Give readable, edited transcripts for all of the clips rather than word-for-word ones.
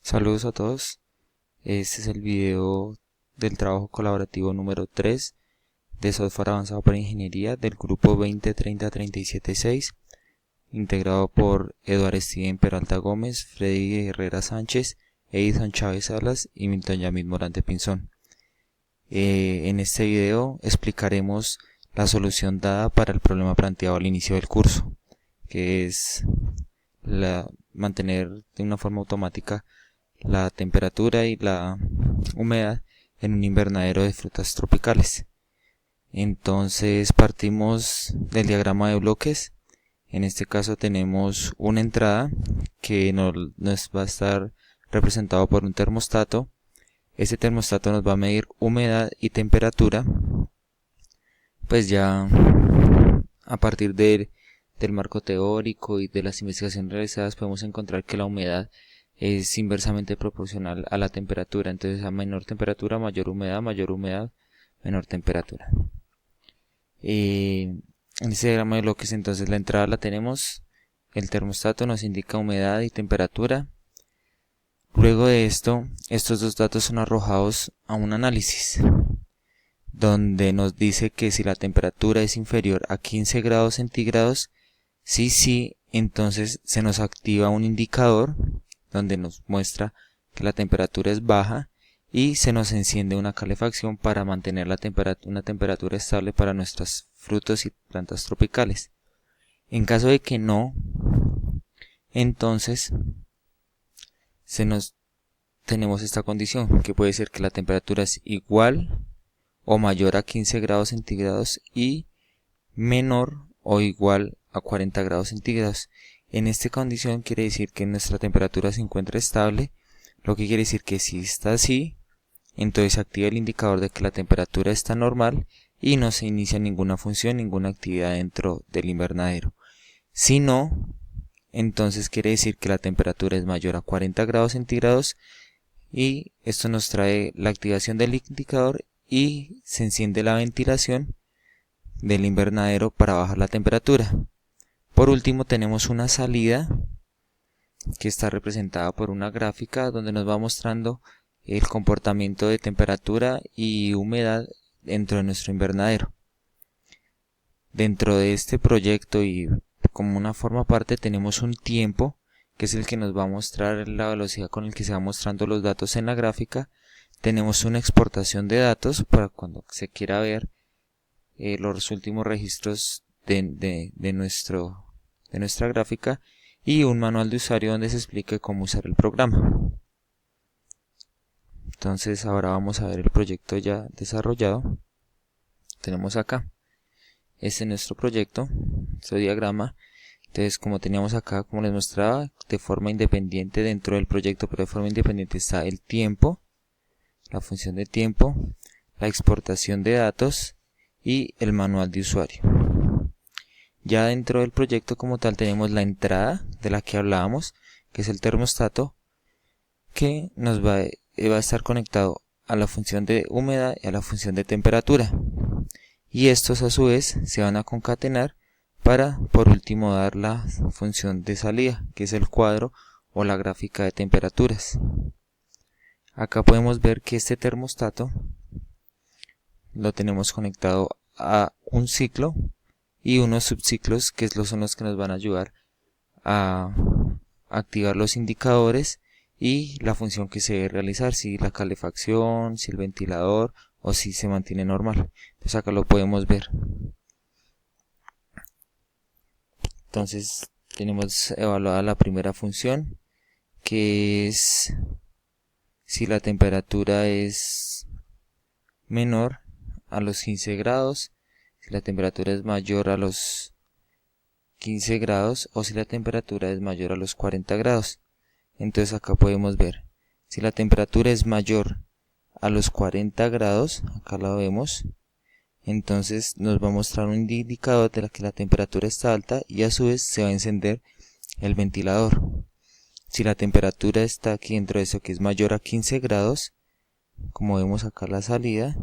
Saludos a todos, este es el video del trabajo colaborativo número 3 de software avanzado para ingeniería del grupo 2030-376, integrado por Eduardo Steven Peralta Gómez, Freddy Herrera Sánchez, Edison Chávez Salas y Milton Yamid Morante Pinzón. En este video explicaremos la solución dada para el problema planteado al inicio del curso, que es mantener de una forma automática la temperatura y la humedad en un invernadero de frutas tropicales. Entonces partimos del diagrama de bloques. En este caso tenemos una entrada que nos va a estar representado por un termostato. Este termostato nos va a medir humedad y temperatura. Pues ya a partir del marco teórico y de las investigaciones realizadas podemos encontrar que la humedad es inversamente proporcional a la temperatura. Entonces a menor temperatura, mayor humedad, menor temperatura. En este diagrama de bloques entonces la entrada la tenemos, el termostato nos indica humedad y temperatura. Luego de esto, estos dos datos son arrojados a un análisis, donde nos dice que si la temperatura es inferior a 15 grados centígrados, sí, entonces se nos activa un indicador donde nos muestra que la temperatura es baja y se nos enciende una calefacción para mantener una temperatura estable para nuestros frutos y plantas tropicales. En caso de que no, entonces tenemos esta condición, que puede ser que la temperatura es igual o mayor a 15 grados centígrados y menor o igual a 40 grados centígrados. En esta condición quiere decir que nuestra temperatura se encuentra estable, lo que quiere decir que si está así, entonces se activa el indicador de que la temperatura está normal y no se inicia ninguna función, ninguna actividad dentro del invernadero. Si no, entonces quiere decir que la temperatura es mayor a 40 grados centígrados y esto nos trae la activación del indicador y se enciende la ventilación del invernadero para bajar la temperatura. Por último tenemos una salida que está representada por una gráfica donde nos va mostrando el comportamiento de temperatura y humedad dentro de nuestro invernadero. Dentro de este proyecto y como una forma aparte tenemos un tiempo que es el que nos va a mostrar la velocidad con el que se van mostrando los datos en la gráfica. Tenemos una exportación de datos para cuando se quiera ver los últimos registros de nuestra gráfica y un manual de usuario donde se explique cómo usar el programa. Entonces ahora vamos a ver el proyecto ya desarrollado. Tenemos acá, este es nuestro proyecto, este diagrama. Entonces como teníamos acá, como les mostraba, de forma independiente dentro del proyecto, pero de forma independiente está el tiempo, la función de tiempo, la exportación de datos y el manual de usuario. Ya dentro del proyecto como tal tenemos la entrada de la que hablábamos, que es el termostato, que nos va a estar conectado a la función de humedad y a la función de temperatura. Y estos a su vez se van a concatenar para por último dar la función de salida, que es el cuadro o la gráfica de temperaturas. Acá podemos ver que este termostato lo tenemos conectado a un ciclo y unos subciclos que son los que nos van a ayudar a activar los indicadores y la función que se debe realizar, si la calefacción, si el ventilador o si se mantiene normal. Entonces acá lo podemos ver. Entonces tenemos evaluada la primera función, que es si la temperatura es menor a los 15 grados, si la temperatura es mayor a los 15 grados o si la temperatura es mayor a los 40 grados. Entonces acá podemos ver, si la temperatura es mayor a los 40 grados, acá la vemos, entonces nos va a mostrar un indicador de que la temperatura está alta y a su vez se va a encender el ventilador. Si la temperatura está aquí dentro de eso que es mayor a 15 grados, como vemos acá la salida,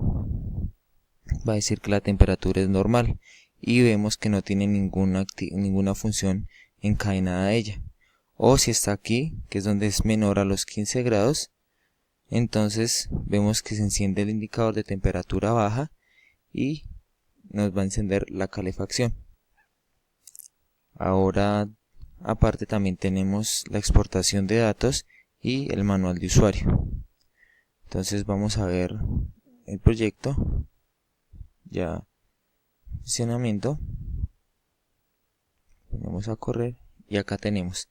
va a decir que la temperatura es normal y vemos que no tiene ninguna función encadenada a ella. o si está aquí, que es donde es menor a los 15 grados, entonces vemos que se enciende el indicador de temperatura baja y nos va a encender la calefacción. Ahora, aparte, también tenemos la exportación de datos y el manual de usuario. Entonces vamos a ver el proyecto, ya funcionamiento, ponemos a correr y acá tenemos.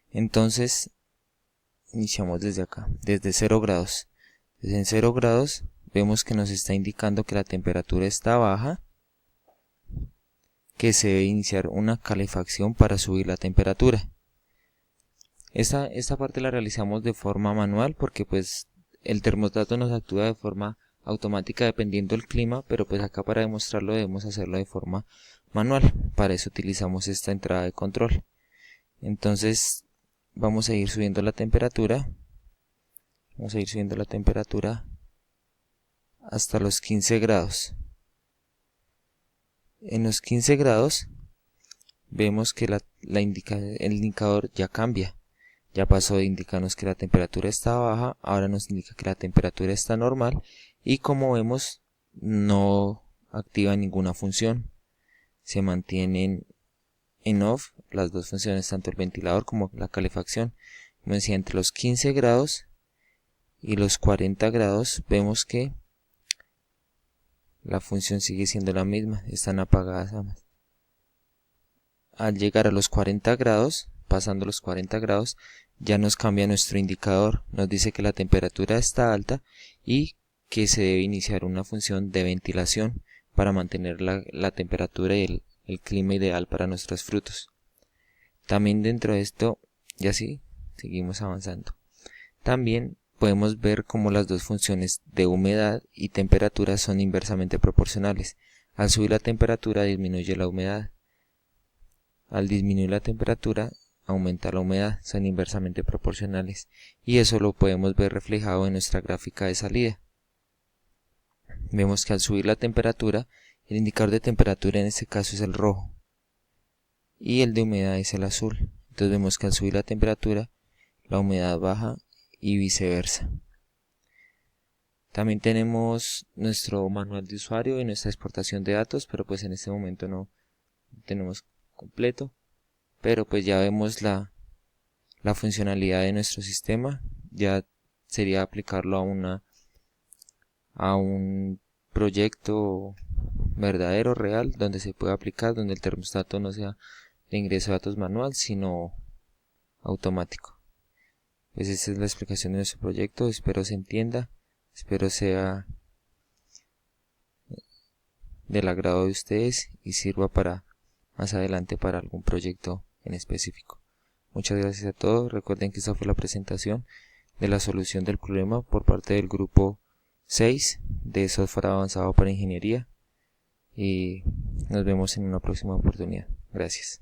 Entonces iniciamos desde acá, desde 0 grados. Desde 0 grados vemos que nos está indicando que la temperatura está baja, que se debe iniciar una calefacción para subir la temperatura. Esta parte la realizamos de forma manual porque pues el termostato nos actúa de forma automática dependiendo del clima, pero pues acá para demostrarlo debemos hacerlo de forma manual. Para eso utilizamos esta entrada de control. Entonces vamos a ir subiendo la temperatura. Vamos a ir subiendo la temperatura hasta los 15 grados. En los 15 grados vemos que el indicador ya cambia. Ya pasó de indicarnos que la temperatura está baja, ahora nos indica que la temperatura está normal y como vemos no activa ninguna función. Se mantienen en off las dos funciones, tanto el ventilador como la calefacción. Como decía, entre los 15 grados y los 40 grados vemos que la función sigue siendo la misma, están apagadas ambas. Al llegar a los 40 grados, pasando los 40 grados, ya nos cambia nuestro indicador, nos dice que la temperatura está alta y que se debe iniciar una función de ventilación para mantener la temperatura y el clima ideal para nuestros frutos. También dentro de esto, y así seguimos avanzando. También podemos ver cómo las dos funciones de humedad y temperatura son inversamente proporcionales. Al subir la temperatura disminuye la humedad. Al disminuir la temperatura aumenta la humedad, son inversamente proporcionales y eso lo podemos ver reflejado en nuestra gráfica de salida. Vemos que al subir la temperatura, el indicador de temperatura en este caso es el rojo y el de humedad es el azul. Entonces vemos que al subir la temperatura, la humedad baja y viceversa. También tenemos nuestro manual de usuario y nuestra exportación de datos, pero pues en este momento no tenemos completo. Pero pues ya vemos la funcionalidad de nuestro sistema. Ya sería aplicarlo a un proyecto verdadero, real, donde se pueda aplicar, donde el termostato no sea de ingreso de datos manual, sino automático. Pues esta es la explicación de nuestro proyecto, espero se entienda, espero sea del agrado de ustedes y sirva para más adelante para algún proyecto en específico. Muchas gracias a todos. Recuerden que esta fue la presentación de la solución del problema por parte del grupo 6 de software avanzado para ingeniería y nos vemos en una próxima oportunidad. Gracias.